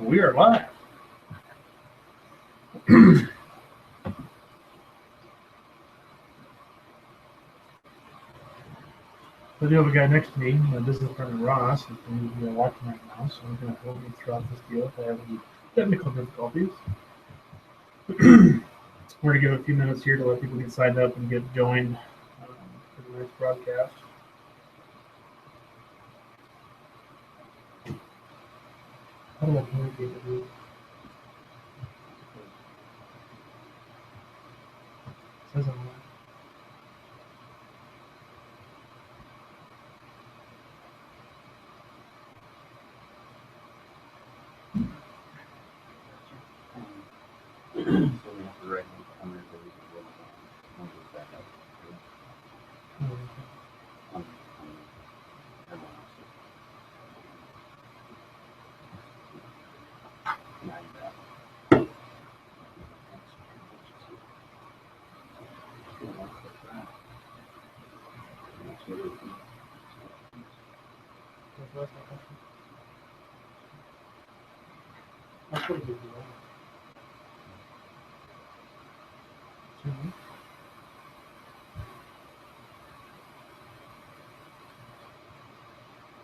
We are live. I do have a guy next to me, my business partner Ross, who's watching right now, so I'm going to help me throughout this deal if I have any technical difficulties. We're going to give a few minutes here to let people get signed up and get joined for the next broadcast. How do I communicate with you? It says I'm live.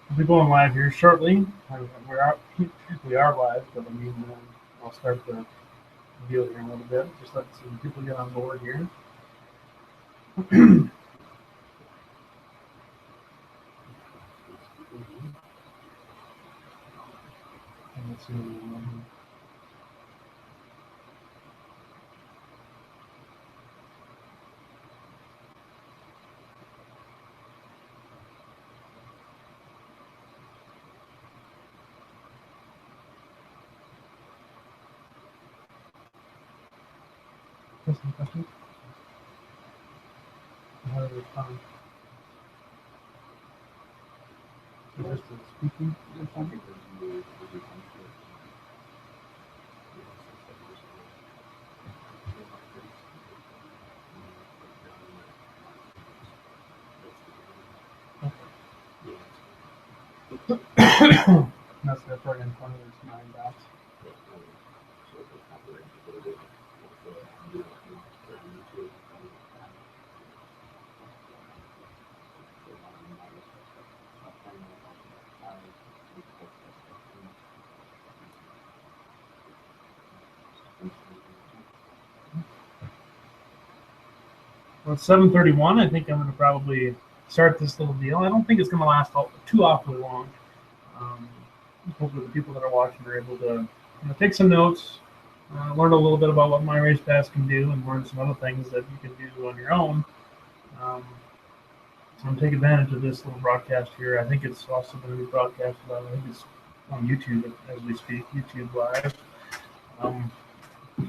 We'll be going live here shortly. We are live, but I mean, I'll start the deal here in a little bit. Just let some people get on board here. Let's see. Any questions? How do they respond? Is this the speaking? That's the right in front of this 9 dots. Well, it's 7:31. I think I'm going to probably start this little deal. I don't think it's going to last too awfully long. Hopefully the people that are watching are able to take some notes, learn a little bit about what My Race Pass can do, and learn some other things that you can do on your own. And take advantage of this little broadcast here. I think it's also going to be broadcasted on, I think it's on YouTube as we speak, YouTube Live.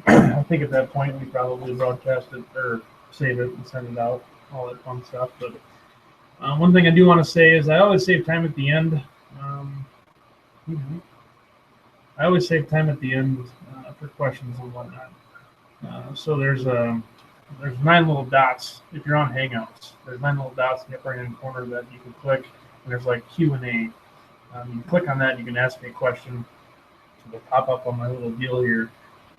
I think at that point we probably broadcast it or save it and send it out, all that fun stuff. But one thing I do want to say is I always save time at the end. I always save time at the end for questions and whatnot. So there's 9 little dots. If you're on Hangouts, there's 9 little dots in the upper right-hand corner that you can click, and there's like Q&A. You can click on that. You can ask me a question. It'll pop up on my little deal here,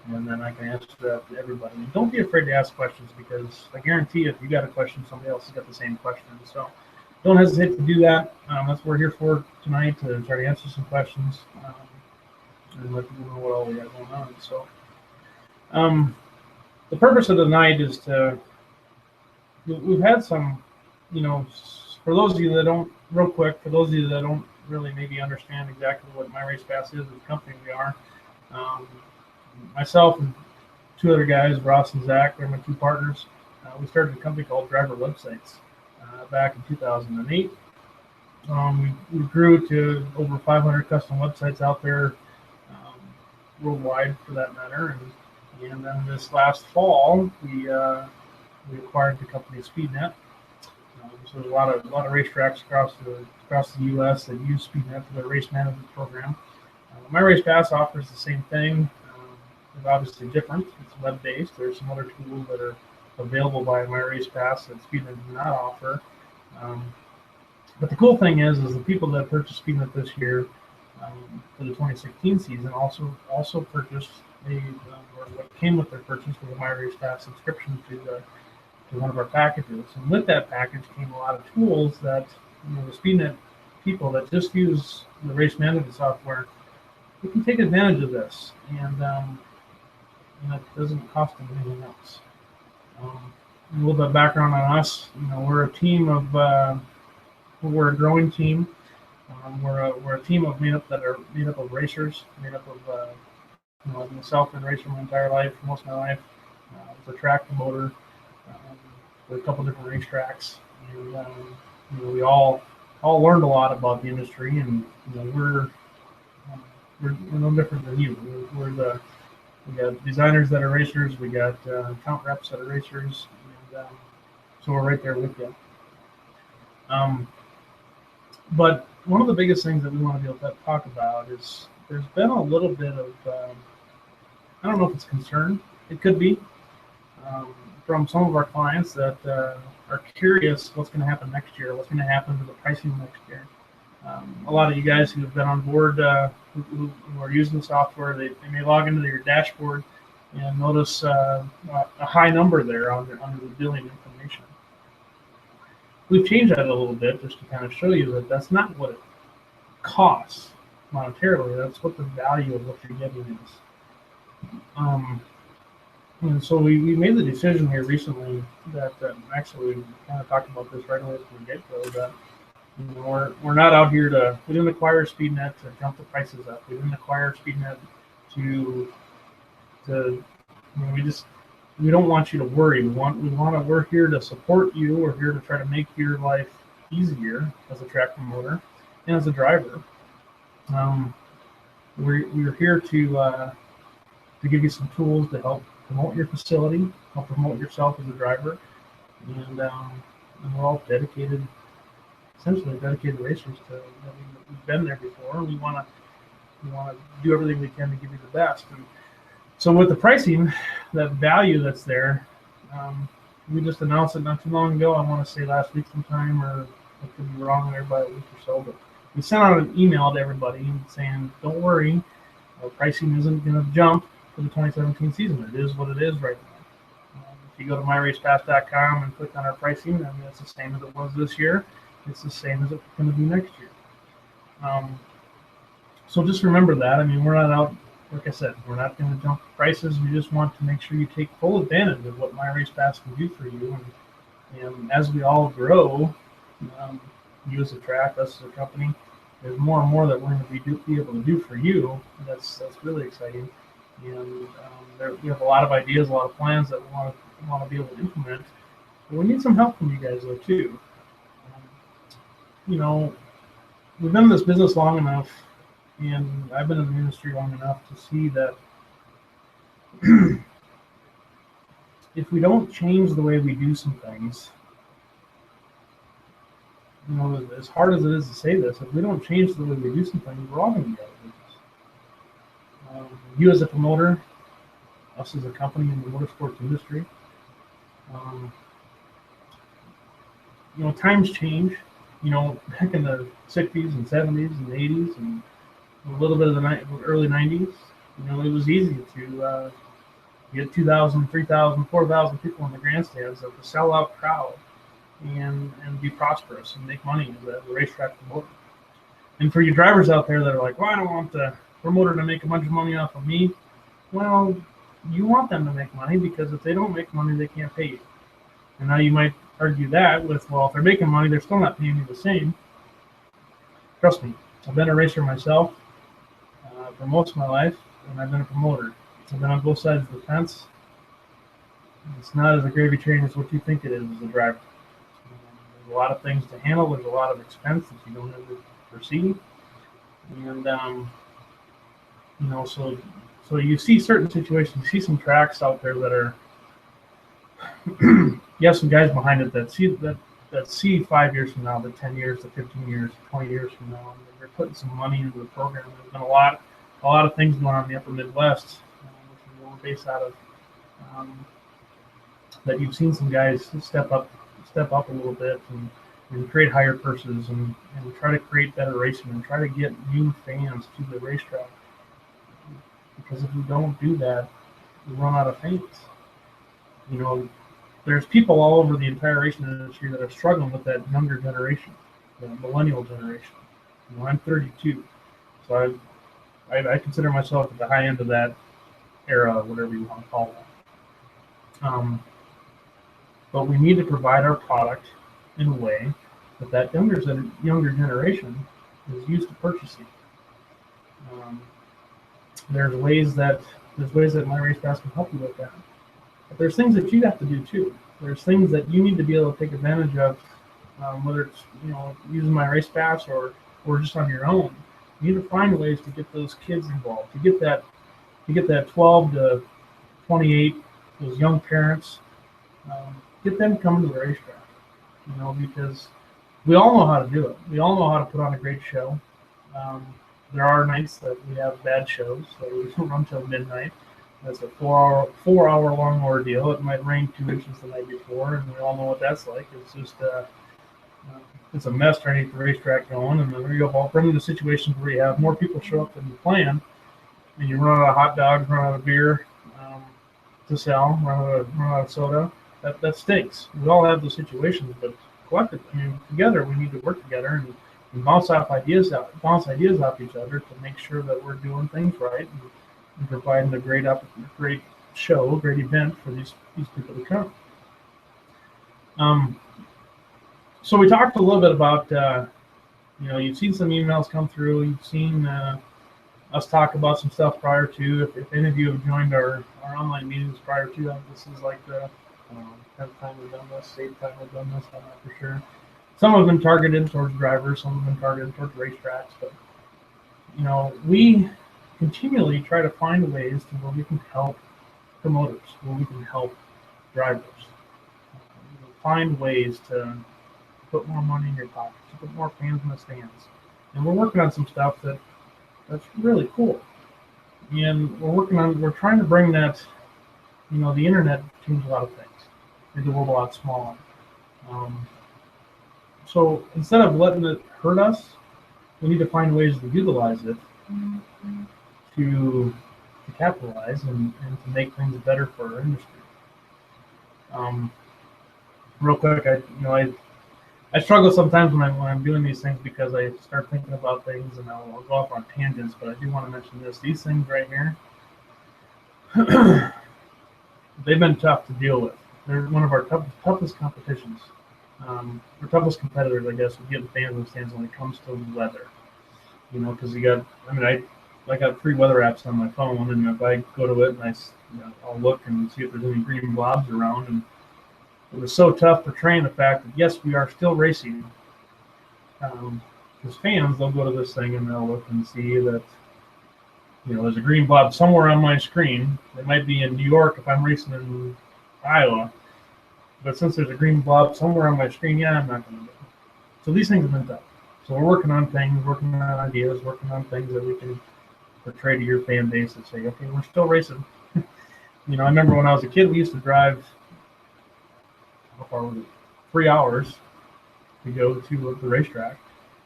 and then I can answer that to everybody. And don't be afraid to ask questions, because I guarantee if you got a question, somebody else has got the same question. So don't hesitate to do that. That's what we're here for tonight, to try to answer some questions and let people know what all we got going on. So the purpose of the night is we've had some, for those of you that don't, real quick, for those of you that don't really maybe understand exactly what My Race Pass is, the company we are, myself and 2 other guys, Ross and Zach, they're my 2 partners. We started a company called Driver Websites back in 2008. We grew to over 500 custom websites out there worldwide, for that matter. And then this last fall, we acquired the company SpeedNet. So there's a lot of racetracks across the U.S. that use SpeedNet for their race management program. My Race Pass offers the same thing. It's obviously different. It's web-based. There's some other tools that are available by My Race Pass that SpeedNet does not offer. But the cool thing is the people that purchased SpeedNet this year for the 2016 season. Also purchased or what came with their purchase was a My Race Pass subscription to one of our packages. And with that package came a lot of tools that the SpeedNet people that just use the race management software, you can take advantage of this, and it doesn't cost them anything else. A little bit of background on us. We're a team of we're a growing team. We're a team made up of racers, made up of myself, been a racer my entire life, most of my life. I was a track promoter for a couple different racetracks, and we all learned a lot about the industry, and we're no different than you. We got designers that are racers, we got account reps that are racers, and so we're right there with you. But one of the biggest things that we want to be able to talk about is there's been a little bit of, I don't know if it's concern, it could be, from some of our clients that are curious what's going to happen next year, what's going to happen to the pricing next year. A lot of you guys who have been on board, who are using the software, they may log into your dashboard and notice a high number there under the billing information. We've changed that a little bit just to kind of show you that that's not what it costs monetarily. That's what the value of what you're getting is. And so we made the decision here recently that actually we kind of talked about this right away from the get-go, that we're not out here we didn't acquire SpeedNet to jump the prices up. We didn't acquire SpeedNet we don't want you to worry. We're here to support you. We're here to try to make your life easier as a track promoter and as a driver. We're here to give you some tools to help promote your facility, help promote yourself as a driver, and we're all essentially dedicated racers. We've been there before. We want to do everything we can to give you the best. And so with the pricing, that value that's there, we just announced it not too long ago. I want to say last week sometime, or I could be wrong there by a week or so, but we sent out an email to everybody saying, don't worry, our pricing isn't going to jump for the 2017 season. It is what it is right now. If you go to myracepass.com and click on our pricing, I mean, it's the same as it was this year. It's the same as it's going to be next year. So just remember that. I mean, we're not out, like I said, we're not going to jump prices. We just want to make sure you take full advantage of what My Race Pass can do for you. And as we all grow, you as a track, us as a company, there's more and more that we're going to be able to do for you. That's really exciting. And we have a lot of ideas, a lot of plans that we want to be able to implement. But we need some help from you guys, though, too. We've been in this business long enough, and I've been in the industry long enough to see that if we don't change the way we do some things, as hard as it is to say this, if we don't change the way we do some things, we're all going to be out of business. You as a promoter, us as a company in the motorsports industry, times change. Back in the 60s and 70s and 80s and a little bit of the early 90s, it was easy to get 2,000, 3,000, 4,000 people in the grandstands of a sellout crowd and be prosperous and make money as a racetrack promoter. And for you drivers out there that are like, well, I don't want the promoter to make a bunch of money off of me. Well, you want them to make money, because if they don't make money, they can't pay you. And now you might argue that with, well, if they're making money, they're still not paying you the same. Trust me, I've been a racer myself for most of my life, and I've been a promoter. I've been on both sides of the fence. It's not as a gravy train as what you think it is as a driver. There's a lot of things to handle. There's a lot of expense that you don't ever foresee. And, so you see certain situations, you see some tracks out there that are, you have some guys behind it that see 5 years from now, the 10 years, the 15 years, 20 years from now, and they're putting some money into the program. There's been a lot of things going on in the upper Midwest, which we're based out of, that you've seen some guys step up a little bit, and and create higher purses and try to create better racing and try to get new fans to the racetrack. Because if we don't do that, we run out of fans. You know, there's people all over the entire racing industry that are struggling with that younger generation, the millennial generation. You know, I'm 32, so I consider myself at the high end of that era, whatever you want to call that. But we need to provide our product in a way that younger generation is used to purchasing. There's ways that My Race Pass can help you with that. But there's things that you have to do too. There's things that you need to be able to take advantage of, whether it's using My Race Pass or just on your own. You need to find ways to get those kids involved, to get that 12 to 28, those young parents, get them coming to the racetrack. Because we all know how to do it. We all know how to put on a great show. There are nights that we have bad shows, so we don't run till midnight. That's a 4-hour long ordeal. It might rain 2 inches the night before, and we all know what that's like. It's just it's a mess trying to get the racetrack going, and then we go bring into situations where you have more people show up than you planned, and you run out of hot dogs, run out of beer to sell, run out of soda. That stinks. We all have those situations, but collectively, together, we need to work together and bounce ideas off each other to make sure that we're doing things right and providing a great show, a great event for these people to come. So we talked a little bit about, you've seen some emails come through. You've seen us talk about some stuff prior to. If any of you have joined our online meetings prior to that, this is like the 10th time we've done this, 8th time we've done this, I'm not for sure. Some have been targeted towards drivers, some have been targeted towards racetracks, but we continually try to find ways to where we can help promoters, where we can help drivers, find ways to put more money in your pocket, to put more fans in the stands. And we're working on some stuff that's really cool. And we're trying to bring that, the internet changed a lot of things. Made the world a lot smaller. So instead of letting it hurt us, we need to find ways to utilize it to capitalize and to make things better for our industry. Real quick, I struggle sometimes when I'm doing these things because I start thinking about things and I'll go off on tangents, but I do want to mention this. These things right here, they've been tough to deal with. They're one of our toughest competitions. Our toughest competitors, I guess, with getting fans in the stands when it comes to weather. Because I got 3 weather apps on my phone, and if I go to it and I'll look and see if there's any green blobs around. And it was so tough portraying the fact that yes, we are still racing. Because fans, they'll go to this thing and they'll look and see that there's a green blob somewhere on my screen. It might be in New York if I'm racing in Iowa. But since there's a green blob somewhere on my screen, I'm not going to do it. So these things have been tough. So we're working on things, working on ideas, working on things that we can portray to your fan base and say, okay, we're still racing. I remember when I was a kid, we used to drive, how far was it? 3 hours to go to the racetrack.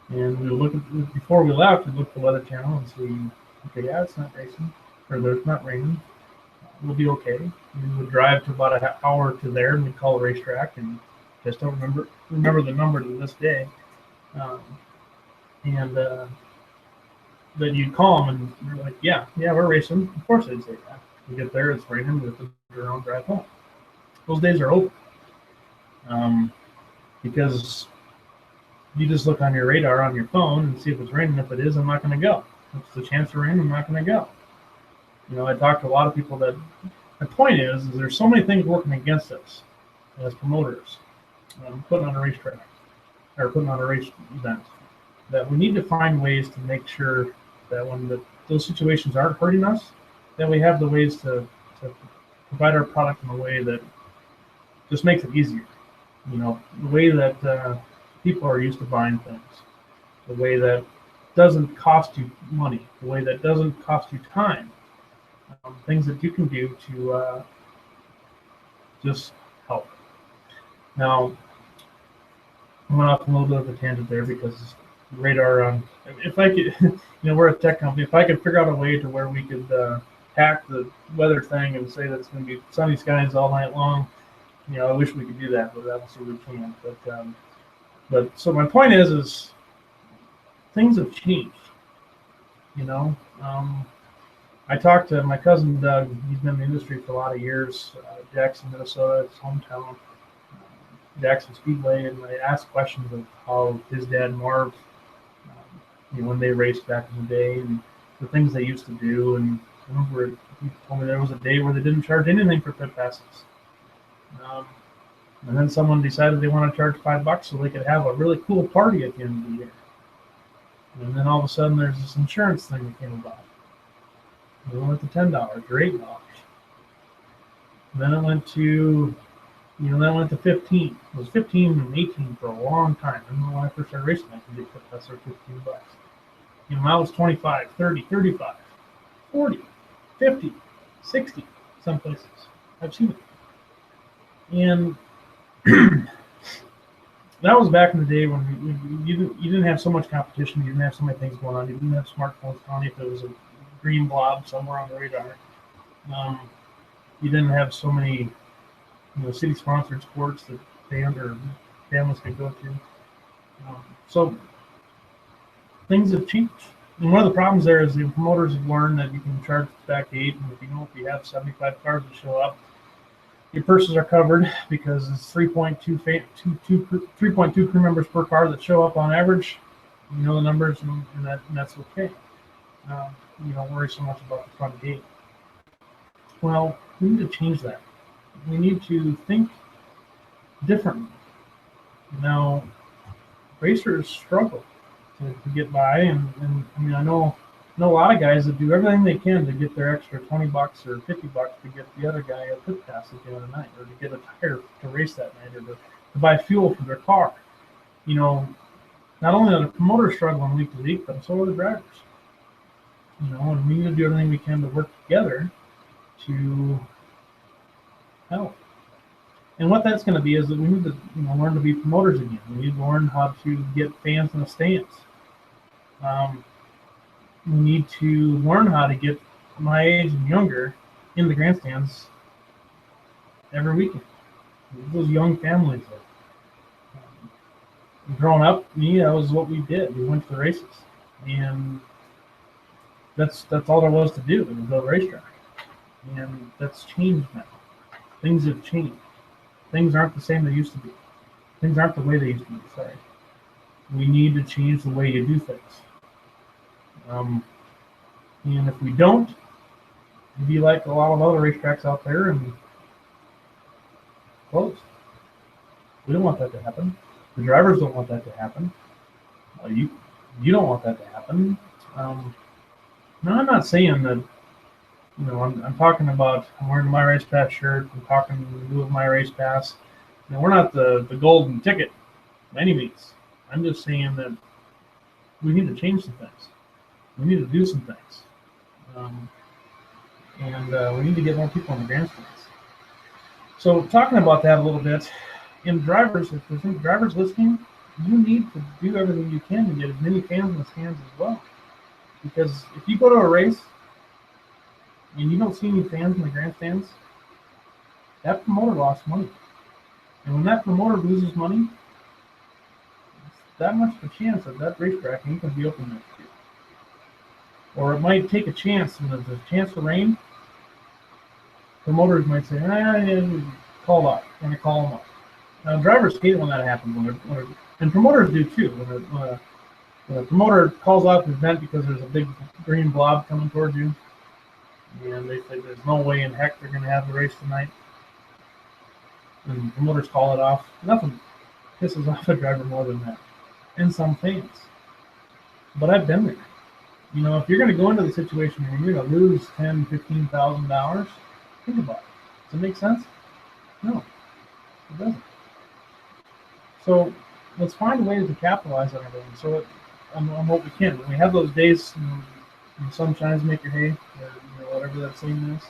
And we would look before we left, we'd look at the weather channel and see, okay, it's not racing, or there's not raining. We'll be okay. We would drive to about an hour to there, and we'd call the racetrack, and just don't remember the number to this day. Then you'd call them, and you're like, yeah, we're racing. Of course they'd say that. We get there, it's raining, we have to do our own drive home. Those days are over. Because you just look on your radar on your phone and see if it's raining. If it is, I'm not going to go. If it's a chance of rain, I'm not going to go. I talked to a lot of people that the point is there's so many things working against us as promoters, putting on a racetrack or putting on a race event, that we need to find ways to make sure that when those situations aren't hurting us, that we have the ways to provide our product in a way that just makes it easier. The way that people are used to buying things, the way that doesn't cost you money, the way that doesn't cost you time. Things that you can do to just help. Now, I went off a little bit of a tangent there because radar. If I could, we're a tech company. If I could figure out a way to where we could hack the weather thing and say that it's going to be sunny skies all night long, I wish we could do that, but obviously we can't. But so my point is things have changed. I talked to my cousin Doug. He's been in the industry for a lot of years. Jackson, Minnesota, his hometown, Jackson Speedway, and I asked questions of how his dad Marv, when they raced back in the day, and the things they used to do. And I remember he told me there was a day where they didn't charge anything for pit passes. And then someone decided they want to charge $5 so they could have a really cool party at the end of the year. And then all of a sudden, there's this insurance thing that came about. It went to $10 or $8. Then it went to, then went to 15. It was 15 and 18 for a long time. I remember when I first started racing, I could get pit passes for $15. Now it's 25, 30, 35, 40, 50, 60, some places. I've seen it. And that was back in the day when you didn't have so much competition. You didn't have so many things going on. You didn't have smartphones on you if it was a green blob somewhere on the radar. You didn't have so many city-sponsored sports that families could go to. So things have changed. And one of the problems there is the promoters have learned that you can charge back 8, and if you have 75 cars that show up, your purses are covered because it's 3.2 crew members per car that show up on average. You know the numbers, and that's okay. You don't worry so much about the front gate. Well, we need to change that. We need to think differently. Now, racers struggle to get by, and I know a lot of guys that do everything they can to get their extra $20 or $50 to get the other guy a pit pass at the end of the night, or to get a tire to race that night, or to buy fuel for their car. Not only are the promoters struggling week to week, but so are the drivers. And we need to do everything we can to work together to help. And what that's going to be is that we need to learn to be promoters again. We need to learn how to get fans in the stands. We need to learn how to get my age and younger in the grandstands every weekend. Those young families. Growing up, that was what we did. We went to the races, and that's all there was to do. It was go to the racetrack, and that's changed now. Things have changed. Things aren't the same they used to be. Things aren't the way they used to be. Sorry. We need to change the way you do things. And if we don't, it'd be like a lot of other racetracks out there and close. We don't want that to happen. The drivers don't want that to happen. You don't want that to happen. Now, I'm not saying that, I'm talking about I'm wearing my race pass shirt. I'm talking with my race pass. We're not the golden ticket by any means. I'm just saying that we need to change some things. We need to do some things. And we need to get more people in the grandstands. So talking about that a little bit, in drivers, if there's any drivers listening, you need to do everything you can to get as many fans in the stands as well. Because if you go to a race and you don't see any fans in the grandstands, that promoter lost money. And when that promoter loses money, it's that much of a chance that racetrack ain't going to be open next year. Or it might take a chance, and if there's a chance for rain, promoters might say, call off. We're going to call them off. Now, drivers hate it when that happens, and promoters do too. When a promoter calls off an event because there's a big green blob coming towards you, and they say there's no way in heck they're going to have the race tonight, and promoters call it off, nothing pisses off a driver more than that, and some fans. But I've been there. If you're going to go into the situation where you're going to lose $10,000, $15,000, think about it. Does it make sense? No, it doesn't. So let's find ways to capitalize on everything. So on what we can. When we have those days, the sun shines, make your hay, or whatever that saying is.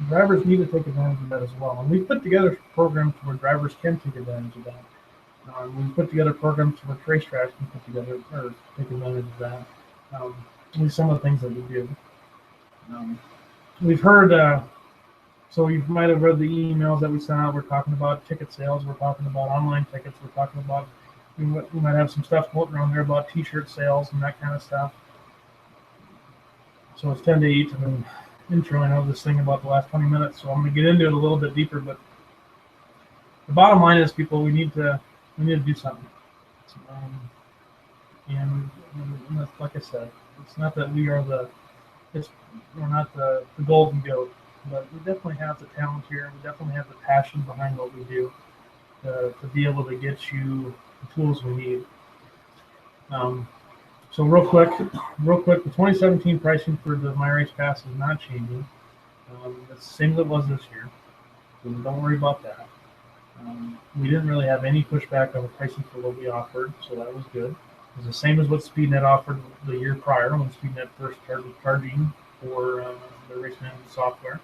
Drivers need to take advantage of that as well. And we've put together programs where drivers can take advantage of that. We've put together programs where racetracks can put together or take advantage of that. These some of the things that we do. We've heard, so you might have read the emails that we sent out. We're talking about ticket sales. We're talking about online tickets. We're talking about, we might have some stuff floating around there about t-shirt sales and that kind of stuff. So it's 10 to 8. I've been introing out this thing about the last 20 minutes. So I'm going to get into it a little bit deeper. But the bottom line is, people, we need to do something. And that's, like I said, it's not that we're not the golden goat, but we definitely have the talent here. We definitely have the passion behind what we do to be able to get you the tools we need. So real quick, the 2017 pricing for the My Race Pass is not changing. It's the same as it was this year, so don't worry about that. We didn't really have any pushback on the pricing for what we offered, so that was good. It was the same as what SpeedNet offered the year prior when SpeedNet first started charging for their race management software.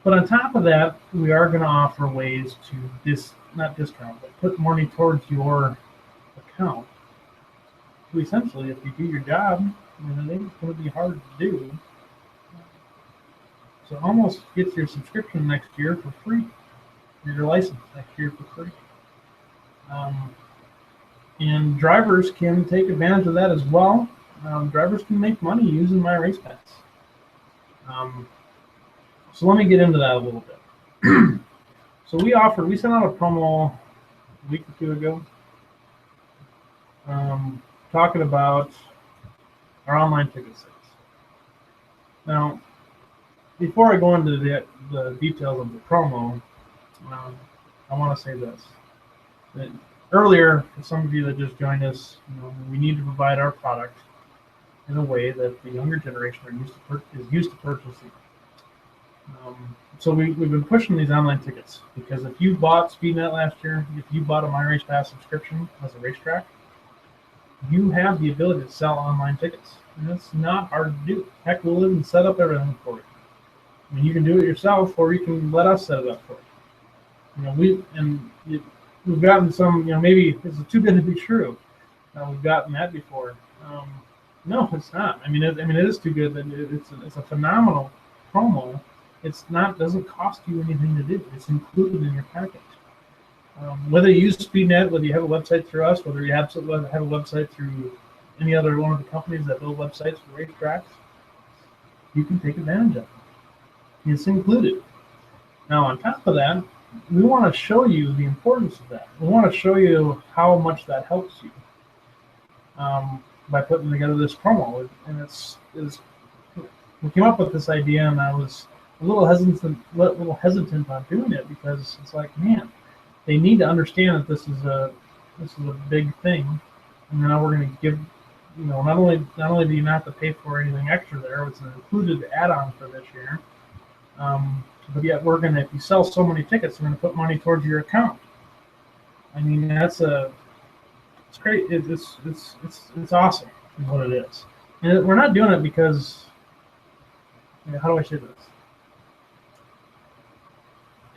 But on top of that, we are going to offer ways to not discount, but put money towards your account. So essentially, if you do your job, it ain't going to be hard to do. So almost get your subscription next year for free, or your license next year for free. And drivers can take advantage of that as well. Drivers can make money using My Race Pass. So let me get into that a little bit. So we sent out a promo a week or two ago, talking about our online ticket sales. Now, before I go into the details of the promo, I want to say this. That earlier, for some of you that just joined us, we need to provide our product in a way that the younger generation is used to purchasing. So we've been pushing these online tickets, because if you bought SpeedNet last year, if you bought a My Race Pass subscription as a racetrack, you have the ability to sell online tickets, and it's not hard to do. Heck, we'll even set up everything for you. I mean, you can do it yourself, or you can let us set it up for you. We've gotten some, maybe this is too good to be true. We've gotten that before. No, it's not. I mean, it is too good. It's a phenomenal promo. Doesn't cost you anything to do. It's included in your package. Whether you use SpeedNet, whether you have a website through us, whether you have a website through any other one of the companies that build websites for racetracks, you can take advantage of it. It's included. Now, on top of that, we want to show you the importance of that. We want to show you how much that helps you by putting together this promo. And we came up with this idea, and I was a little hesitant on doing it, because it's like, man, they need to understand that this is a big thing, and now we're going to give, not only do you not have to pay for anything extra there, it's an included add-on for this year, but yet if you sell so many tickets, we're going to put money towards your account. I mean, it's great. It's awesome, is what it is. And we're not doing it because, how do I say this?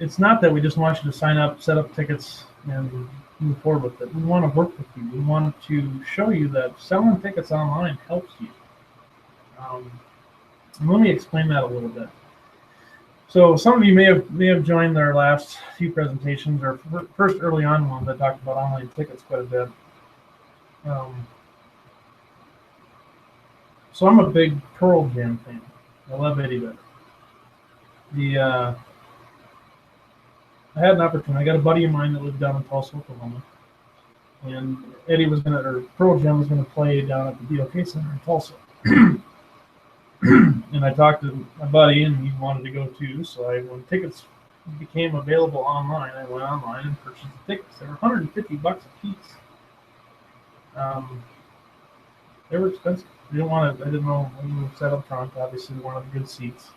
It's not that we just want you to sign up, set up tickets, and move forward with it. We want to work with you. We want to show you that selling tickets online helps you. And let me explain that a little bit. So some of you may have joined our last few presentations, or first early on ones that talked about online tickets quite a bit. So I'm a big Pearl Jam fan. I love Eddie Vedder. I had an opportunity. I got a buddy of mine that lived down in Tulsa, Oklahoma, and Pearl Jam was going to play down at the DOK Center in Tulsa. And I talked to my buddy, and he wanted to go too. So when tickets became available online, I went online and purchased the tickets. They were $150 a piece. They were expensive. I didn't know when we sat up front. Obviously, we wanted good seats.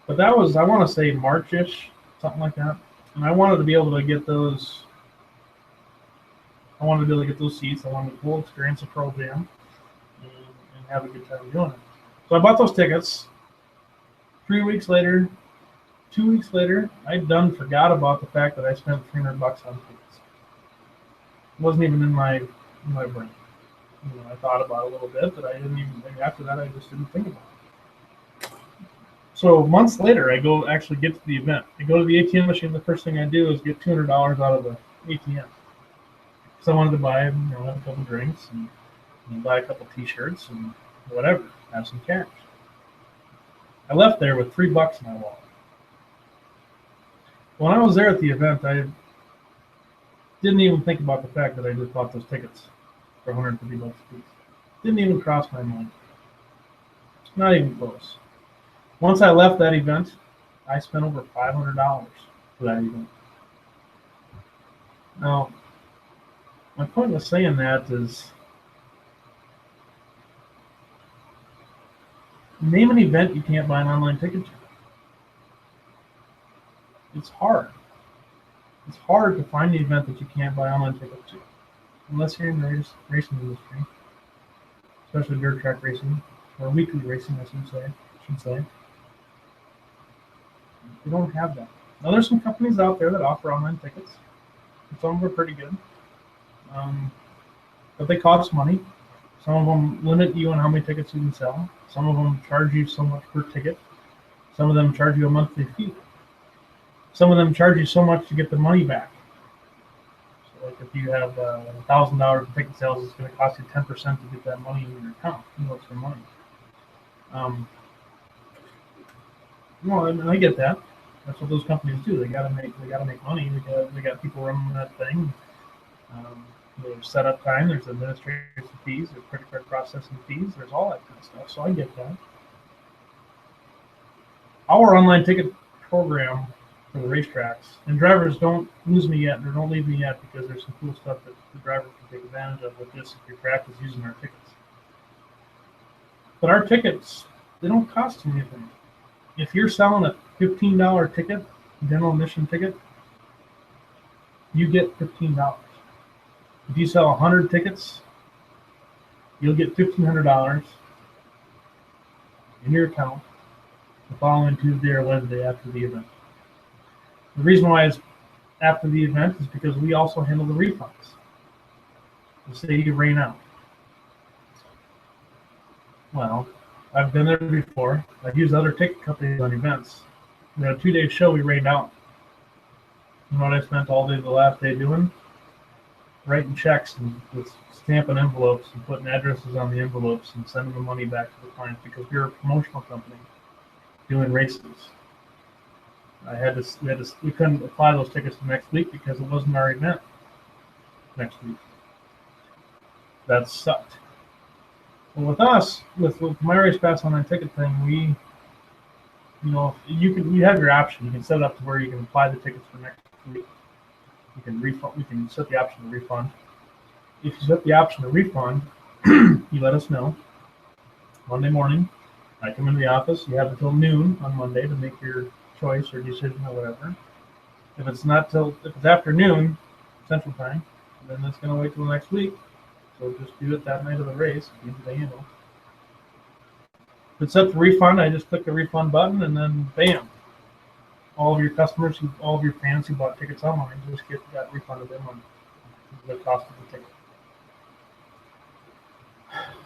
But that was, I want to say, March-ish, something like that. And I wanted to be able to get those. I wanted to be able to get those seats. I wanted the full experience of Pearl Jam and have a good time doing it. So I bought those tickets, 3 weeks later, 2 weeks later, I forgot about the fact that I spent $300 on tickets. It wasn't even in my brain. I thought about it a little bit, but I didn't even think after that. I just didn't think about it. So months later, I go actually get to the event. I go to the ATM machine. The first thing I do is get $200 out of the ATM. So I wanted to buy, a couple drinks and buy a couple T-shirts and whatever, have some cash. I left there with $3 in my wallet. When I was there at the event, I didn't even think about the fact that I just bought those tickets for $150 a piece. Didn't even cross my mind. Not even close. Once I left that event, I spent over $500 for that event. Now, my point with saying that is, name an event you can't buy an online ticket to. It's hard. It's hard to find an event that you can't buy online ticket to, unless you're in the racing industry, especially dirt track racing, or weekly racing, I should say. We don't have that. Now, there's some companies out there that offer online tickets. Some of them are pretty good, but they cost money. Some of them limit you on how many tickets you can sell. Some of them charge you so much per ticket. Some of them charge you a monthly fee. Some of them charge you so much to get the money back. So, like if you have $1,000 in ticket sales, it's going to cost you 10% to get that money in your account. It's for money. I get that. That's what those companies do. They gotta make money. They got people running that thing. There's setup time. There's administration fees. There's credit card processing fees. There's all that kind of stuff. So I get that. Our online ticket program for the racetracks, and drivers don't lose me yet, or don't leave me yet, because there's some cool stuff that the driver can take advantage of with this if your track is using our tickets. But our tickets, they don't cost you anything. If you're selling a $15 ticket, general admission ticket, you get $15. If you sell 100 tickets, you'll get $1,500 in your account the following Tuesday or Wednesday after the event. The reason why it's after the event is because we also handle the refunds. Let's say you rain out. Well, I've been there before. I've used other ticket companies on events. We had a 2-day show, we rained out. You know what I spent all day the last day doing? Writing checks and with stamping envelopes and putting addresses on the envelopes and sending the money back to the client, because we're a promotional company doing races. We couldn't apply those tickets to next week because it wasn't our event next week. That sucked. Well, with us, with my race pass online ticket thing, you have your option. You can set it up to where you can apply the tickets for next week. You can refund. We can set the option to refund. If you set the option to refund, you let us know. Monday morning, I come into the office. You have until noon on Monday to make your choice or decision or whatever. If it's afternoon Central Time, then it's going to wait till next week. So just do it that night of the race. Easy to handle. If it's set to refund, I just click the refund button, and then bam, all of your customers, all of your fans who bought tickets online, just got refunded their money, the cost of the ticket.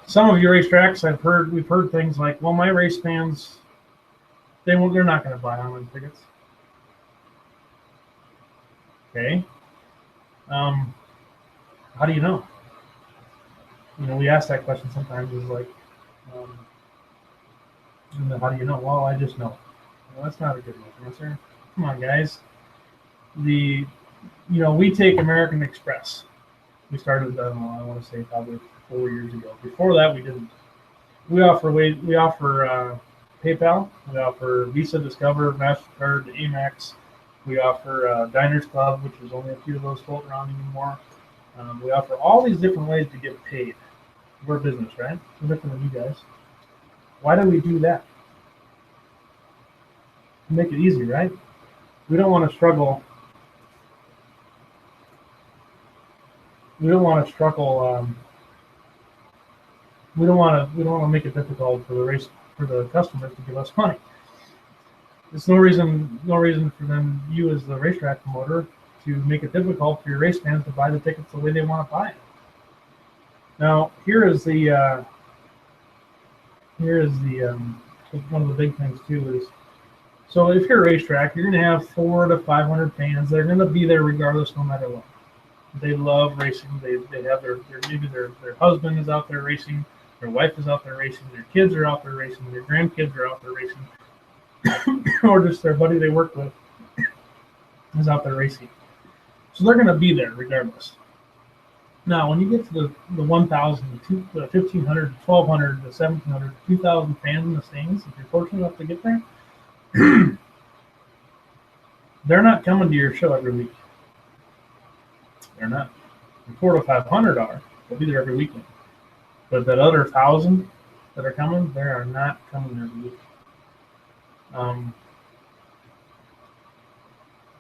Some of your racetracks, we've heard things like, well, my race fans, they're not going to buy online tickets. Okay. How do you know? We ask that question sometimes. Is like, how do you know? Well, I just know. Well, that's not a good answer. Come on, guys. We take American Express. We started, I want to say probably 4 years ago. Before that, we didn't. We offer PayPal. We offer Visa, Discover, MasterCard, Amex. We offer Diners Club, which is only a few of those floating around anymore. We offer all these different ways to get paid. We're a business, right? We're different than you guys. Why do we do that? To make it easy, right? We don't want to struggle. We don't want to struggle. We don't want to make it difficult for the customers to give us money. There's no reason for them, you as the racetrack promoter, to make it difficult for your race fans to buy the tickets the way they want to buy it. Now, here is the one of the big things too is, so if you're a racetrack, you're going to have 400 to 500 fans that are going to be there regardless, no matter what. They love racing. They have maybe their husband is out there racing, their wife is out there racing, their kids are out there racing, their grandkids are out there racing, or just their buddy they work with is out there racing. So they're going to be there regardless. Now, when you get to the 1,000, 1,500, 1,200, the 1,700, 2,000 fans in the stands, if you're fortunate enough to get there, they're not coming to your show every week. They're not. The 400 to 500 are. They'll be there every weekend. But that other 1,000 that are coming, they are not coming every week.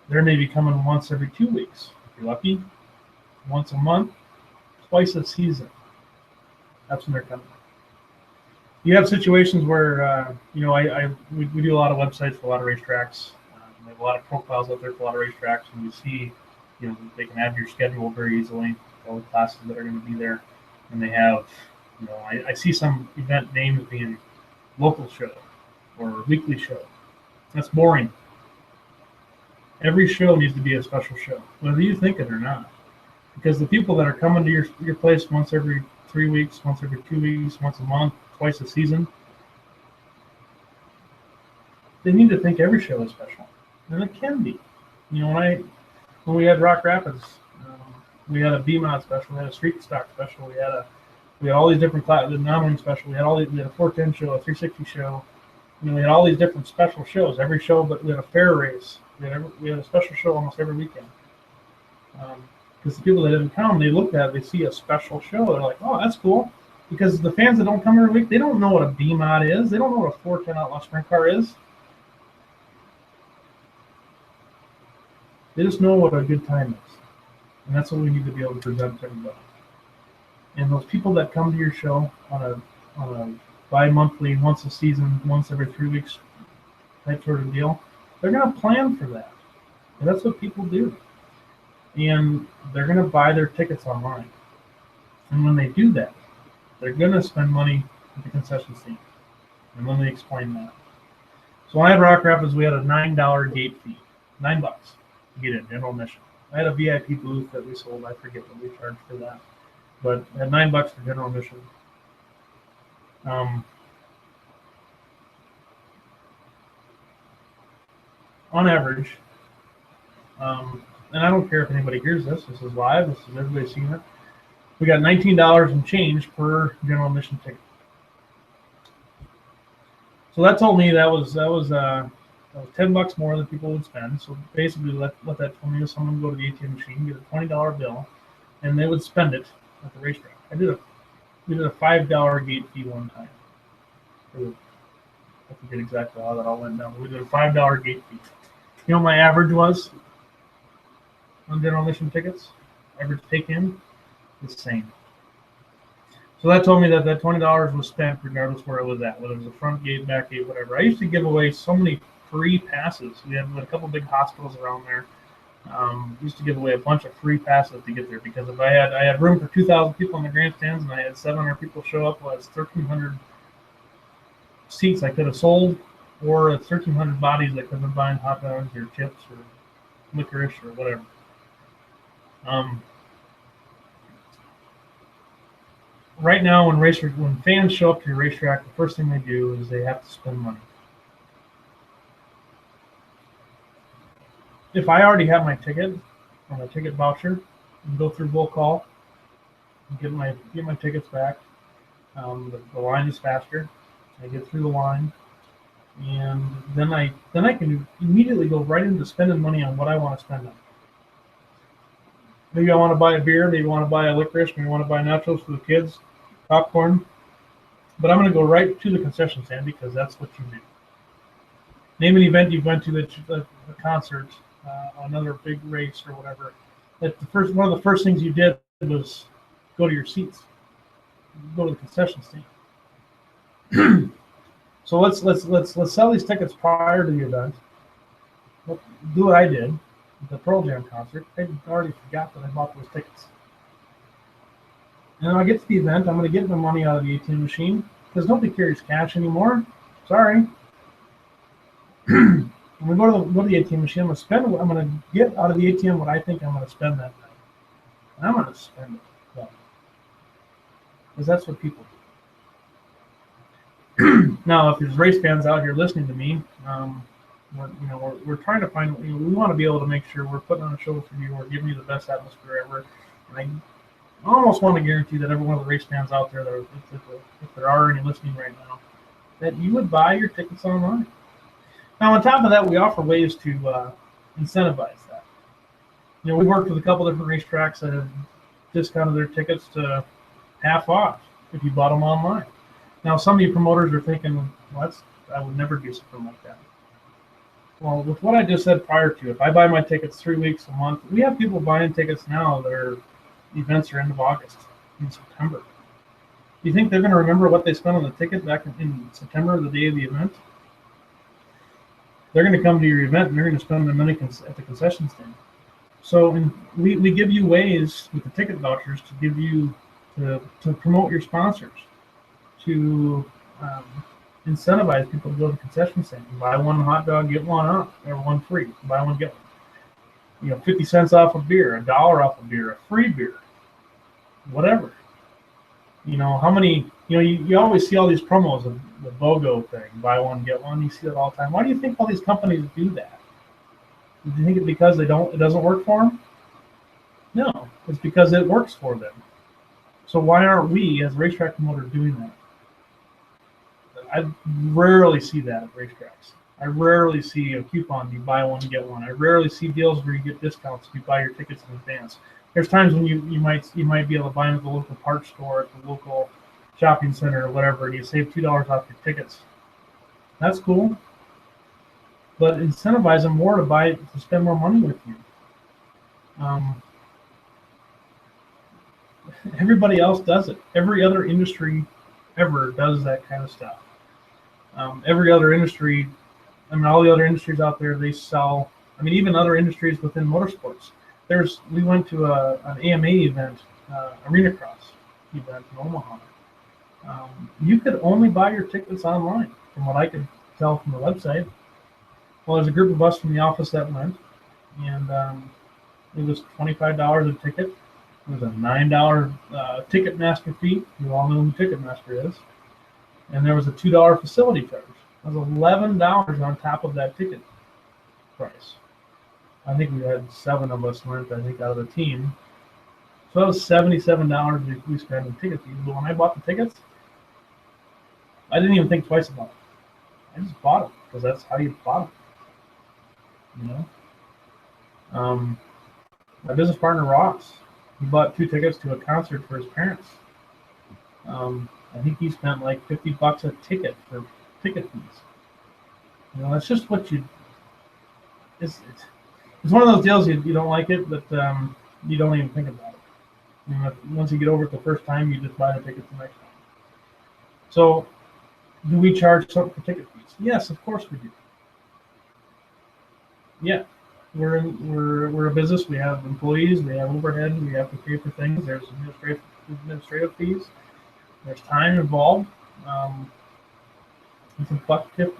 They're maybe coming once every 2 weeks. If you're lucky, once a month, twice a season. That's when they're coming. You have situations where, we do a lot of websites for a lot of racetracks. We have a lot of profiles out there for a lot of racetracks, and you see, they can have your schedule very easily, all the classes that are going to be there. And they have, I see some event names being local show or weekly show. That's boring. Every show needs to be a special show, whether you think it or not. Because the people that are coming to your place once every 3 weeks, once every 2 weeks, once a month, twice a season, they need to think every show is special. And it can be. When we had Rock Rapids, we had a B-Mod special, we had a street stock special, we had all these different classes, the non-wing special, we had a 410 show, a 360 show. We had all these different special shows. Every show, but we had a fair race. We had a special show almost every weekend. Because the people that didn't come, they look at it, they see a special show, they're like, oh, that's cool. Because the fans that don't come every week, they don't know what a B-Mod is. They don't know what a 410 Outlaw Sprint Car is. They just know what a good time is. And that's what we need to be able to present to everybody. And those people that come to your show on a bi-monthly, once a season, once every 3 weeks type sort of deal, they're going to plan for that. And that's what people do. And they're going to buy their tickets online. And when they do that, they're going to spend money at the concession stand. And let me explain that. So when I had Rock Rapids, we had a $9 gate fee. $9 to get in, general admission. I had a VIP booth that we sold. I forget what we charged for that. But I had $9 for general admission. On average, and I don't care if anybody hears this. This is live. This is everybody's seen it. We got $19 and change per general admission ticket. So that told me that was $10 more than people would spend. So basically, let that tell me if someone go to the ATM machine, get a $20 bill, and they would spend it at the racetrack. We did a $5 gate fee one time. I forget exactly how that all went down. But we did a $5 gate fee. You know what my average was on general admission tickets? Average take-in? The same. So that told me that $20 was spent regardless where it was at, whether it was a front gate, back gate, whatever. I used to give away so many free passes. We had a couple big hospitals around there. Used to give away a bunch of free passes to get there because if I had room for 2,000 people in the grandstands and I had 700 people show up, well, that's 1,300 seats I could have sold, or 1,300 bodies that could have been buying hot dogs or chips or licorice or whatever. Right now, when fans show up to your racetrack, the first thing they do is they have to spend money. If I already have my ticket or my ticket voucher, and go through roll call and get my tickets back, the line is faster. I get through the line, and then I can immediately go right into spending money on what I want to spend on. Maybe I want to buy a beer, maybe I want to buy a licorice, maybe I want to buy nachos for the kids, popcorn, but I'm going to go right to the concession stand because that's what you do. Name an event you went to, a concert, another big race or whatever. One of the first things you did was go to your seats, go to the concession stand. So let's sell these tickets prior to the event. Do what I did with the Pearl Jam concert. I already forgot that I bought those tickets. And when I get to the event, I'm going to get the money out of the ATM machine because nobody carries cash anymore. Sorry. When we go to the ATM machine, I'm going to get out of the ATM what I think I'm going to spend that night. And I'm going to spend it. Because that's what people do. Now, if there's race fans out here listening to me, we're trying to find, we want to be able to make sure we're putting on a show for you, we're giving you the best atmosphere ever. And I almost want to guarantee that every one of the race fans out there, if there are any listening right now, that you would buy your tickets online. Now, on top of that, we offer ways to incentivize that. We worked with a couple different racetracks that have discounted their tickets to half off if you bought them online. Now, some of you promoters are thinking, well, I would never do something like that. Well, with what I just said prior to, if I buy my tickets 3 weeks a month, we have people buying tickets now that are events are end of August, in September. Do you think they're going to remember what they spent on the ticket back in September, the day of the event? They're going to come to your event and they're going to spend their money at the concession stand. So we give you ways with the ticket vouchers to give you to promote your sponsors, to incentivize people to go to the concession stand. You buy one hot dog, get one up, or one free. Buy one, get one. 50 cents off a beer, $1 off a beer, a free beer, whatever. How many, you always see all these promos of the BOGO thing, buy one, get one. You see that all the time. Why do you think all these companies do that? Do you think it's because it doesn't work for them? No, it's because it works for them. So why aren't we, as racetrack promoters, doing that? I rarely see that at racetracks. I rarely see a coupon, you buy one, get one. I rarely see deals where you get discounts if you buy your tickets in advance. There's times when you might be able to buy them at the local parts store, at the local shopping center, or whatever, and you save $2 off your tickets. That's cool. But incentivize them more to spend more money with you. Everybody else does it. Every other industry ever does that kind of stuff. Every other industry, all the other industries out there, they sell. Even other industries within motorsports. We went to an AMA event, Arena Cross event in Omaha. You could only buy your tickets online, from what I could tell from the website. Well, there's a group of us from the office that went, and it was $25 a ticket. It was a $9 Ticketmaster fee. You all know who Ticketmaster is. And there was a $2 facility charge. That was $11 on top of that ticket price. I think we had 7 of us went, out of the team. So that was $77 we spent on ticket fees. But when I bought the tickets, I didn't even think twice about it. I just bought them because that's how you bought them. My business partner Ross, he bought 2 tickets to a concert for his parents. I think he spent like $50 a ticket for ticket fees. That's just what you. It's one of those deals you don't like it, but you don't even think about it. Once you get over it the first time, you just buy the ticket the next time. So, do we charge something for ticket fees? Yes, of course we do. Yeah, we're a business. We have employees. We have overhead. We have to pay for things. There's administrative fees. There's time involved. It's $1.50.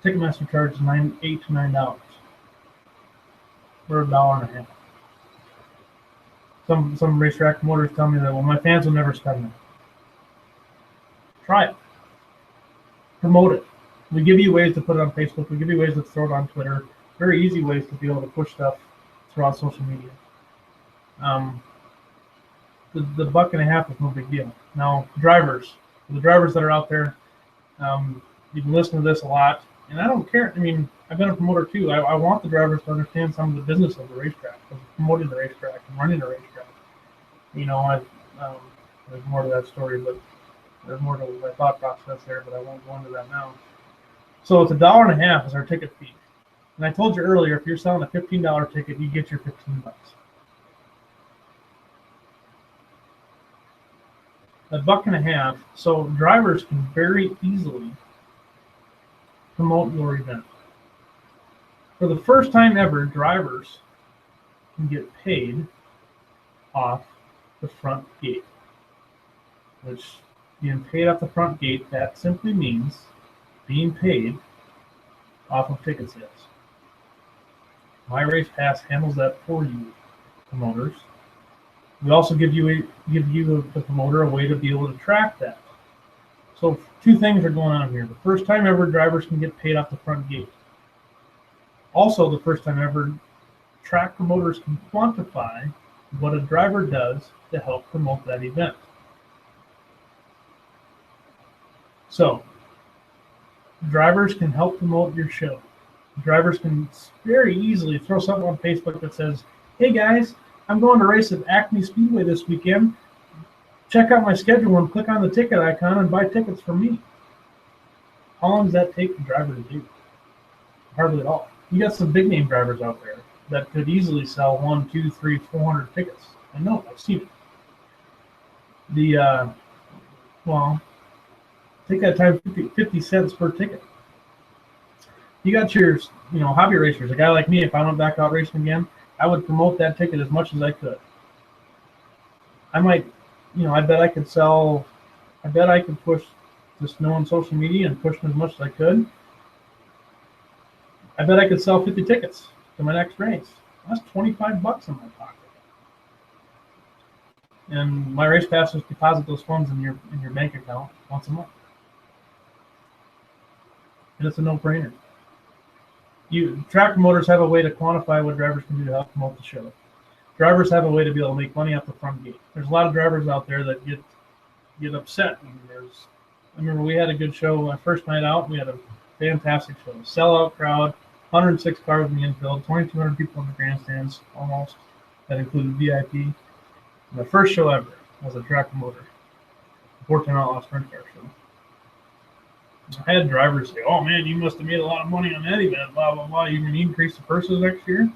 Ticketmaster charges $8 to $9 for $1.50. Some racetrack promoters tell me that, well, my fans will never spend that. Try it. Promote it. We give you ways to put it on Facebook. We give you ways to throw it on Twitter. Very easy ways to be able to push stuff throughout social media. The $1.50 is no big deal. Now, the drivers that are out there, you've been listening to this a lot, and I don't care. I've been a promoter too. I want the drivers to understand some of the business of the racetrack, of promoting the racetrack and running the racetrack. There's more to that story, but there's more to my thought process there, but I won't go into that now. So it's $1.50 is our ticket fee. And I told you earlier, if you're selling a $15 ticket, you get your $15. $1.50. So drivers can very easily promote your event. For the first time ever, drivers can get paid off the front gate, which being paid off the front gate, that simply means being paid off of ticket sales. My Race Pass handles that for you, promoters. We also give you the promoter a way to be able to track that. So two things are going on here. The first time ever, drivers can get paid off the front gate. Also, the first time ever, track promoters can quantify what a driver does to help promote that event. So, drivers can help promote your show. Drivers can very easily throw something on Facebook that says, hey guys, I'm going to race at Acme Speedway this weekend. Check out my schedule and click on the ticket icon and buy tickets for me. How long does that take the driver to do? Hardly at all. You got some big name drivers out there that could easily sell 1, 2, 3, 400 tickets. I know, I've seen it. Take that time 50 cents per ticket. You got your, hobby racers. A guy like me, if I went back out racing again, I would promote that ticket as much as I could. I might, I bet I could push just knowing social media and push them as much as I could. I bet I could sell 50 tickets to my next race. That's $25 in my pocket. And my Race Pass just deposit those funds in your bank account once a month. And it's a no-brainer. Track promoters have a way to quantify what drivers can do to help promote the show. Drivers have a way to be able to make money off the front gate. There's a lot of drivers out there that get upset. I remember we had a good show my first night out. We had a fantastic show. Sellout crowd, 106 cars in the infield, 2,200 people in the grandstands, almost. That included VIP. And the first show ever as a track promoter, 14 Outlaw Sprint Car show. I had drivers say, oh man, you must have made a lot of money on that event, blah, blah, blah. You can increase the purses next year?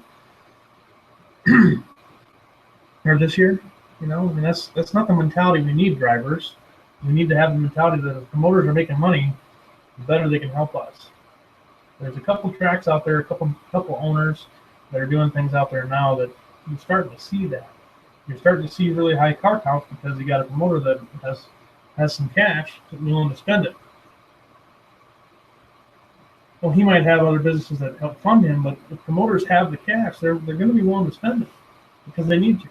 Or this year? That's not the mentality we need, drivers. We need to have the mentality that if promoters are making money, the better they can help us. There's a couple tracks out there, a couple owners that are doing things out there now that you're starting to see that. You're starting to see really high car counts because you got a promoter that has some cash that's willing to spend it. Well, he might have other businesses that help fund him, but if promoters have the cash, they're going to be willing to spend it because they need to.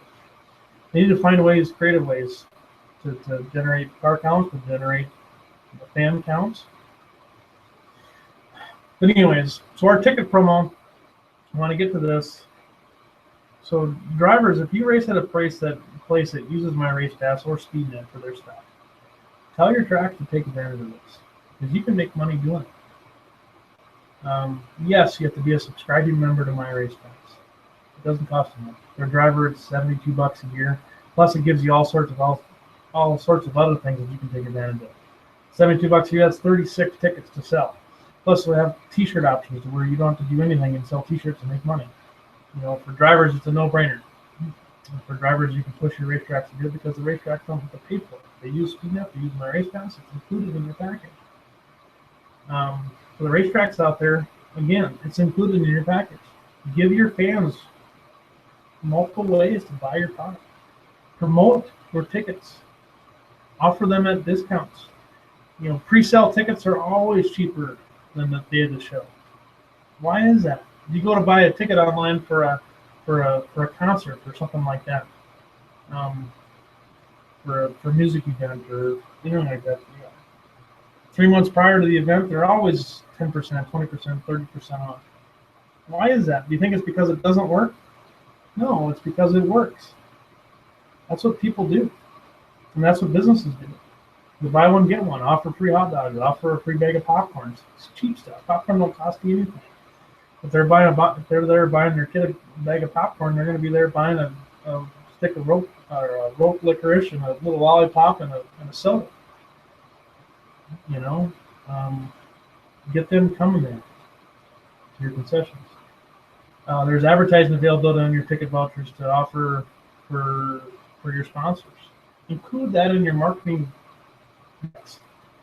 They need to find creative ways to generate car counts, to generate fan counts. But anyways, so our ticket promo, I want to get to this. So drivers, if you race at a place that uses my Race Pass or SpeedNet for their stuff, tell your tracks to take advantage of this because you can make money doing it. Yes, you have to be a subscribing member to my Race Pass. It doesn't cost you much. For a driver, it's $72 a year. Plus, it gives you all sorts of other things that you can take advantage of. $72 a year, that's 36 tickets to sell. Plus, we have T-shirt options where you don't have to do anything and sell T-shirts and make money. For drivers, it's a no-brainer. For drivers, you can push your racetracks to do it because the racetracks don't have to pay for it. They use SpeedNet, they use my Race Pass. It's included in your package. For the racetracks out there, again, it's included in your package. Give your fans multiple ways to buy your product. Promote your tickets. Offer them at discounts. Pre-sale tickets are always cheaper than the day of the show. Why is that? If you go to buy a ticket online for a concert or something like that, for a music event or anything like that, 3 months prior to the event, they're always 10%, 20%, 30% off. Why is that? Do you think it's because it doesn't work? No, it's because it works. That's what people do. And that's what businesses do. You buy one, get one, offer free hot dogs, offer a free bag of popcorn. It's cheap stuff. Popcorn don't cost you anything. If they're there buying their kid a bag of popcorn, they're going to be there buying a stick of rope or a rope licorice and a little lollipop and a soda. Get them coming there to your concessions. There's advertising availability on your ticket vouchers to offer for your sponsors. include that in your marketing.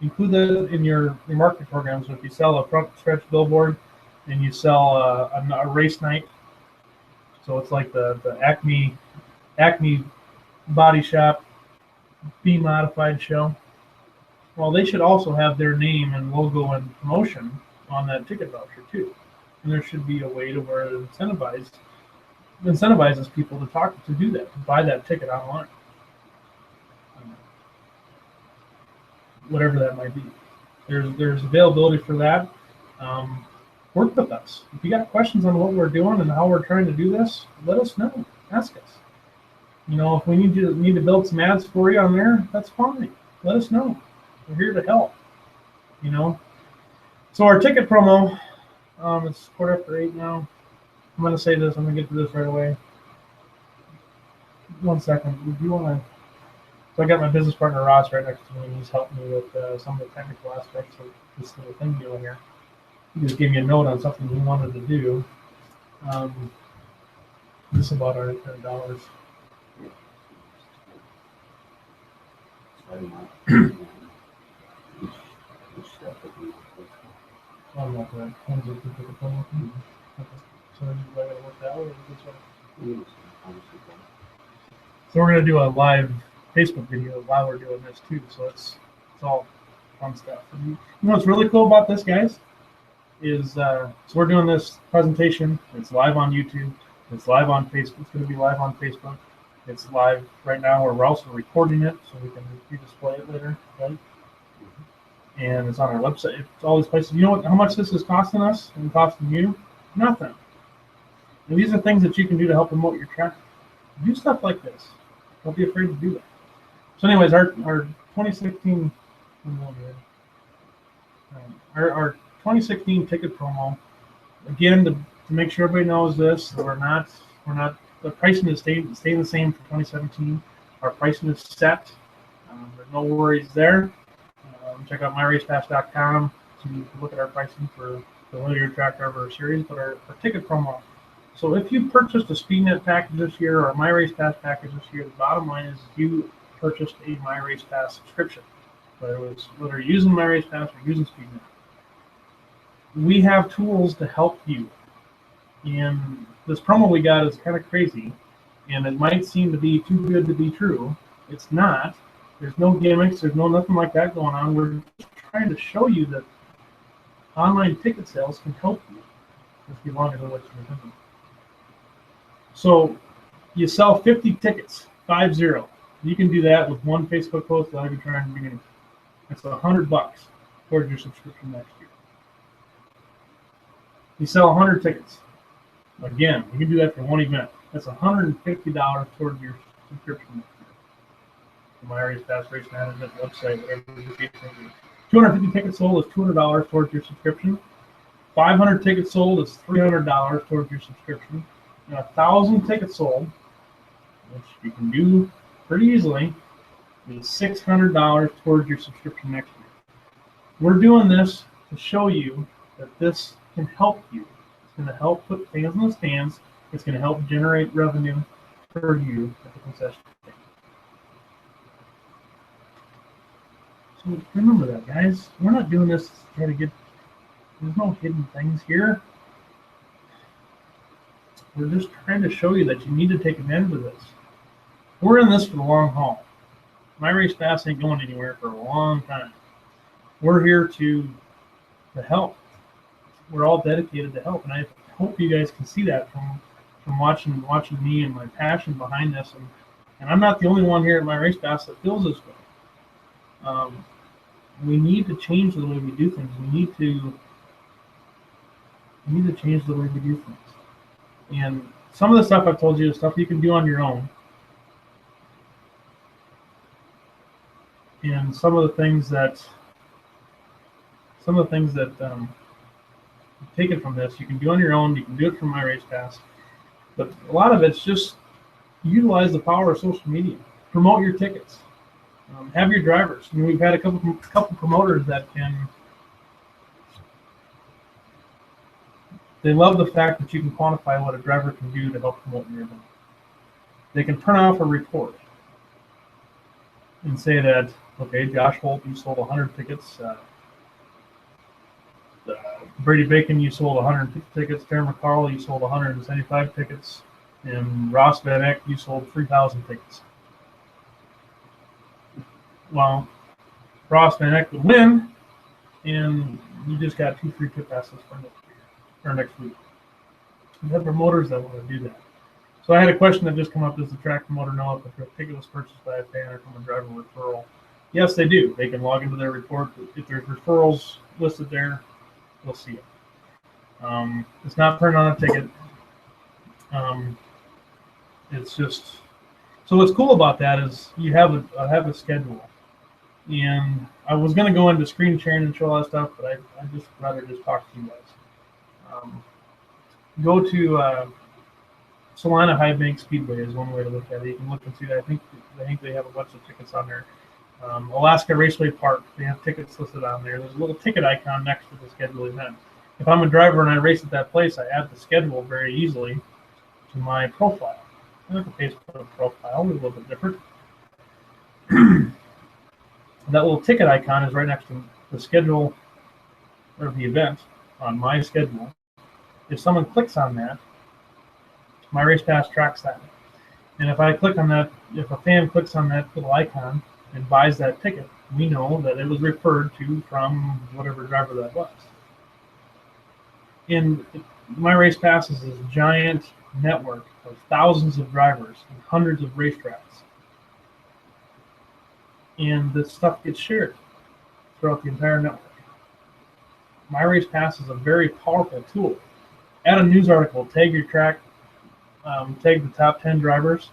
Include that in your marketing programs. So if you sell a front stretch billboard and you sell a race night, so it's like the Acme Body Shop B Modified show. Well, they should also have their name and logo and promotion on that ticket voucher too. And there should be a way to where it incentivizes people to do that, to buy that ticket online. Whatever that might be. There's availability for that. Work with us. If you got questions on what we're doing and how we're trying to do this, let us know. Ask us. If we need to build some ads for you on there, that's fine. Let us know. We're here to help. So our ticket promo, it's 8:15 now. I'm going to say this. I'm going to get to this right away. 1 second. Would you want to? So I got my business partner Ross right next to me, and he's helping me with some of the technical aspects of this little thing doing here. He just gave me a note on something he wanted to do. This is about our dollars. I'm not going to. So I got to work that way. So we're going to do a live Facebook video while we're doing this too. So it's all fun stuff. And what's really cool about this, guys, is so we're doing this presentation. It's live on YouTube. It's live on Facebook. It's going to be live on Facebook. It's live right now. We're also recording it so we can redisplay it later, right? And it's on our website. It's all these places. You know how much this is costing us and costing you? Nothing. And these are things that you can do to help promote your traffic. Do stuff like this. Don't be afraid to do that. So anyways, our 2016 our 2016 ticket promo, again, to make sure everybody knows this, we're not the pricing is staying the same for 2017. Our pricing is set. There's no worries there. Check out myracepass.com to look at our pricing for the linear track driver series, but our ticket promo. So if you purchased a SpeedNet package this year or a MyRacePass package this year, the bottom line is you purchased a MyRacePass subscription, whether you're using MyRacePass or using SpeedNet. We have tools to help you. And this promo we got is kind of crazy, and it might seem to be too good to be true. It's not. There's no gimmicks. There's nothing like that going on. We're just trying to show you that online ticket sales can help you if you want to know what you're doing. So you sell 50 tickets, 50. You can do that with one Facebook post without even trying to do anything. That's $100 towards your subscription next year. You sell 100 tickets. Again, you can do that for one event. That's $150 towards your subscription next year. The MyRacePass Race Management website, whatever the case may be. 250 tickets sold is $200 towards your subscription. 500 tickets sold is $300 towards your subscription. And 1,000 tickets sold, which you can do pretty easily, is $600 towards your subscription next year. We're doing this to show you that this can help you. It's going to help put fans in the stands. It's going to help generate revenue for you at the concession stand. So remember that, guys. We're not doing this to try to get. There's no hidden things here. We're just trying to show you that you need to take advantage of this. We're in this for the long haul. MyRacePass ain't going anywhere for a long time. We're here to help. We're all dedicated to help, and I hope you guys can see that from watching me and my passion behind this. And I'm not the only one here at MyRacePass that feels this way. We need to change the way we do things. We need to change the way we do things. And some of the stuff I've told you is stuff you can do on your own. And some of the things that taken from this, you can do on your own. You can do it from MyRacePass. But a lot of it's just utilize the power of social media. Promote your tickets. Have your drivers. I mean, we've had a couple promoters that they love the fact that you can quantify what a driver can do to help promote your event. They can turn off a report. and say that, okay, Josh Holt, you sold 100 tickets. Brady Bacon, you sold 150 tickets. Terry McCarl, you sold 175 tickets. And Ross Van Eck, you sold 3,000 tickets. Well, Ross Van Eck would win, and you just got 2 free pit passes for next week. You have promoters that want to do that. So I had a question that just come up: does the track promoter know if a ticket was purchased by a fan or from a driver referral? Yes, they do. They can log into their report. If there's referrals listed there, they'll see it. It's not printed on a ticket. It's just, so what's cool about that is you have a schedule. And I was going to go into screen sharing and show all that stuff, but I just rather just talk to you guys. Go to Salina High Bank Speedway is one way to look at it. You can look and see that. I think they have a bunch of tickets on there. Alaska Raceway Park, they have tickets listed on there. There's a little ticket icon next to the scheduled event. If I'm a driver and I race at that place, I add the schedule very easily to my profile. I have a Facebook profile, a little bit different. That little ticket icon is right next to the schedule or the event on my schedule. If someone clicks on that, my race pass tracks that. And if I click on that, if a fan clicks on that little icon and buys that ticket, we know that it was referred to from whatever driver that was. And my race pass is this giant network of thousands of drivers and hundreds of racetracks. And this stuff gets shared throughout the entire network. My race pass is a very powerful tool. Add a news article, tag your track, tag the top 10 drivers.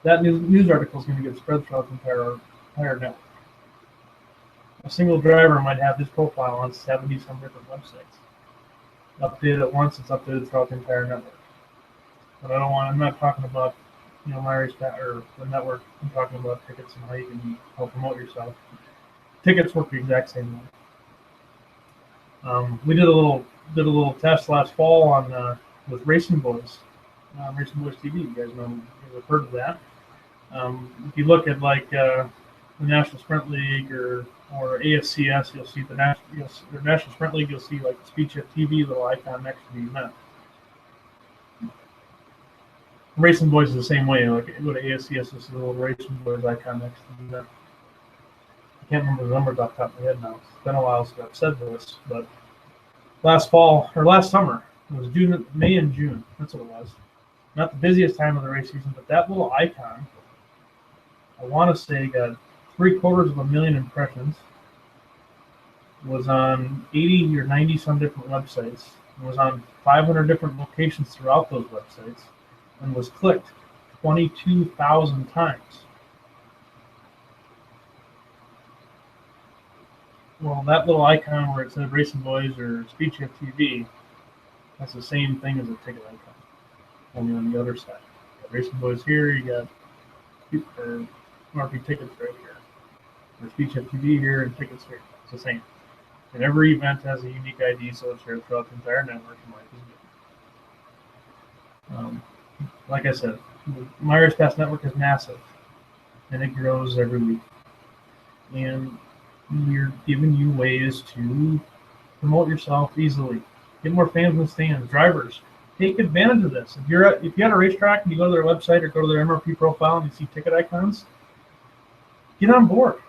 That news article is going to get spread throughout the entire network. A single driver might have his profile on 70 some different websites. Updated it once, it's updated throughout the entire network. But I'm not talking about, my race pass or the network. I'm talking about tickets and how you can help promote yourself. Tickets work the exact same way. We did a little test last fall on with Racing Boys, Racing Boys TV. You guys have heard of that. If you look at like the National Sprint League or ASCS, you'll see the National Sprint League. You'll see like the Speed Shift TV little icon next to the event. Racing Boys is the same way. Like go to ASCS, you'll see the little Racing Boys icon next to the event. I can't remember the numbers off the top of my head now. It's been a while since I've said this, but last summer, it was May and June. That's what it was. Not the busiest time of the race season, but that little icon, I want to say, got 750,000 impressions. Was on 80 or 90 some different websites. It was on 500 different locations throughout those websites, and was clicked 22,000 times. Well, that little icon where it said Racing Boys or Speed Shift TV, that's the same thing as a ticket icon, only on the other side. You got Racing Boys here, you got MRP tickets right here. Or Speed Shift TV here and tickets here. It's the same. And every event has a unique ID, so it's shared throughout the entire network. Like I said, my Race Pass network is massive, and it grows every week. And we're giving you ways to promote yourself easily. Get more fans in the stands. Drivers, take advantage of this. If you had a racetrack and you go to their website or go to their MRP profile and you see ticket icons, get on board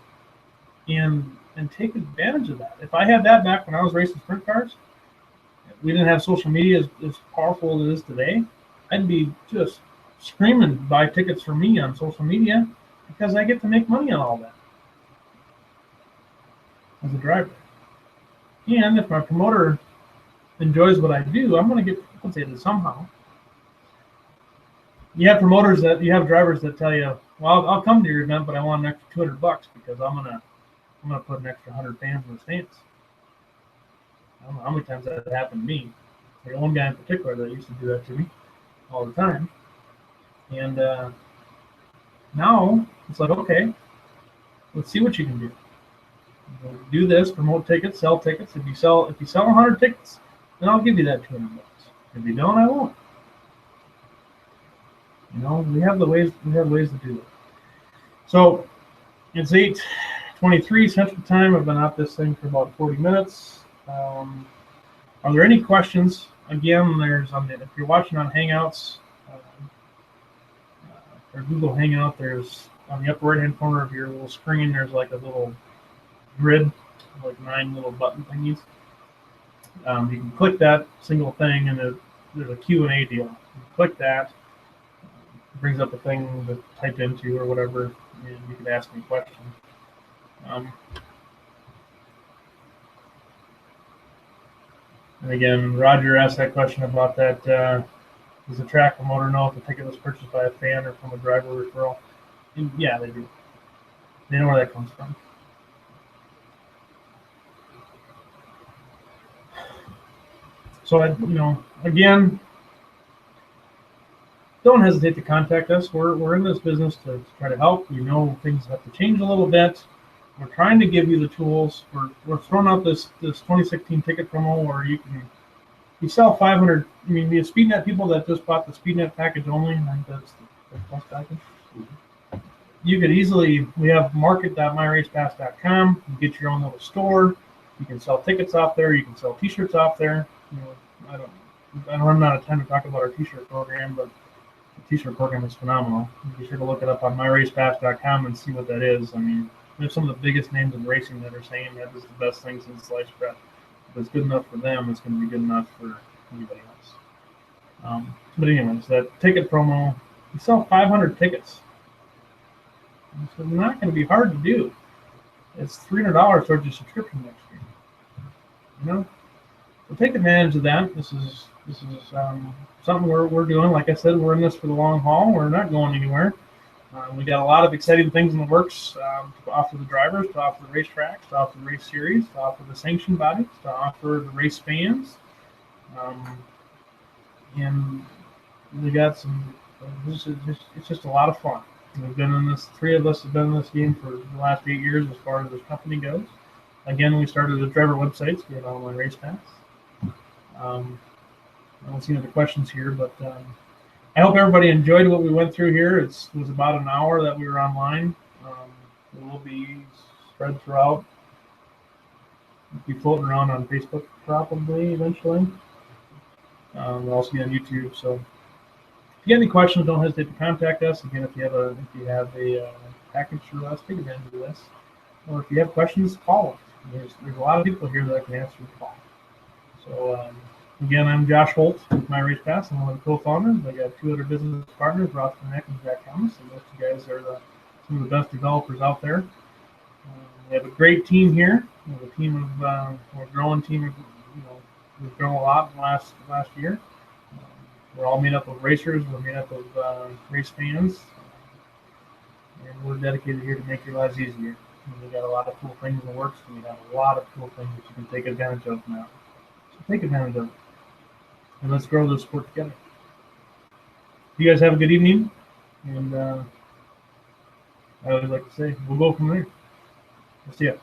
and take advantage of that. If I had that back when I was racing sprint cars, we didn't have social media as powerful as it is today, I'd be just screaming buy tickets for me on social media because I get to make money on all that as a driver. And if my promoter enjoys what I do, I'm going to get compensated somehow. You have drivers that tell you, well, I'll come to your event, but I want an extra $200 because I'm gonna put an extra 100 fans in the stands. I don't know how many times that happened to me. There's one guy in particular that used to do that to me all the time. And now it's like, okay, let's see what you can do. Do this, promote tickets, sell tickets. If you sell 100 tickets, then I'll give you that $200. If you don't, I won't. We have ways to do it. So It's 8:23 Central Time. I've been at this thing for about 40 minutes. Are there any questions? Again, if you're watching on Hangouts or Google Hangout, there's on the upper right-hand corner of your little screen, there's like a little grid, like 9 little button thingies. You can click that single thing, and there's a Q&A deal. You click that, it brings up a thing to type into or whatever, and you can ask me questions. And again, Roger asked that question about that. Does the track promoter know if the ticket was purchased by a fan or from a driver referral? And yeah, they do. They know where that comes from. So, again, don't hesitate to contact us. We're in this business to try to help. We know things have to change a little bit. We're trying to give you the tools. We're throwing out this 2016 ticket promo where you sell 500. I mean, the SpeedNet people that just bought the SpeedNet package only, I think that's the plus package. You could easily, we have market.myracepass.com. You get your own little store. You can sell tickets off there. You can sell T-shirts off there. I don't run out of time to talk about our T-shirt program, but the T-shirt program is phenomenal. Be sure to look it up on myracepass.com and see what that is. I mean, there's some of the biggest names in racing that are saying that is the best thing since sliced bread. If it's good enough for them, it's going to be good enough for anybody else. But anyways, that ticket promo, you sell 500 tickets. So it's not going to be hard to do. It's $300 towards your subscription next year. So take advantage of that. This is something we're doing. Like I said, we're in this for the long haul. We're not going anywhere. We got a lot of exciting things in the works to offer the drivers, to offer the racetracks, to offer the race series, to offer the sanction bodies, to offer the race fans. And we got some. It's just a lot of fun. We've been in this. 3 of us have been in this game for the last 8 years, as far as this company goes. Again, we started the driver websites. We had online race pass. I don't see any other questions here, but I hope everybody enjoyed what we went through here. It was about an hour that we were online. It will be spread throughout. It'll be floating around on Facebook probably eventually. We'll also be on YouTube. So if you have any questions, don't hesitate to contact us. Again, if you have a package for us, take advantage of this. Or if you have questions, call us. There's a lot of people here that can answer the call. So again, I'm Josh Holt with My Race Pass. I'm one of the co-founders. I got 2 other business partners, Ross Burnett and Jack Thomas, and those 2 guys are some of the best developers out there. We have a great team here. We have a team of we're a growing team. We've grown a lot in the last year. We're all made up of racers. We're made up of race fans, and we're dedicated here to make your lives easier. And we got a lot of cool things in the works, and we have a lot of cool things that you can take advantage of now. So take advantage of it, and let's grow this sport together. You guys have a good evening, and I always like to say, we'll go from there. We'll see ya.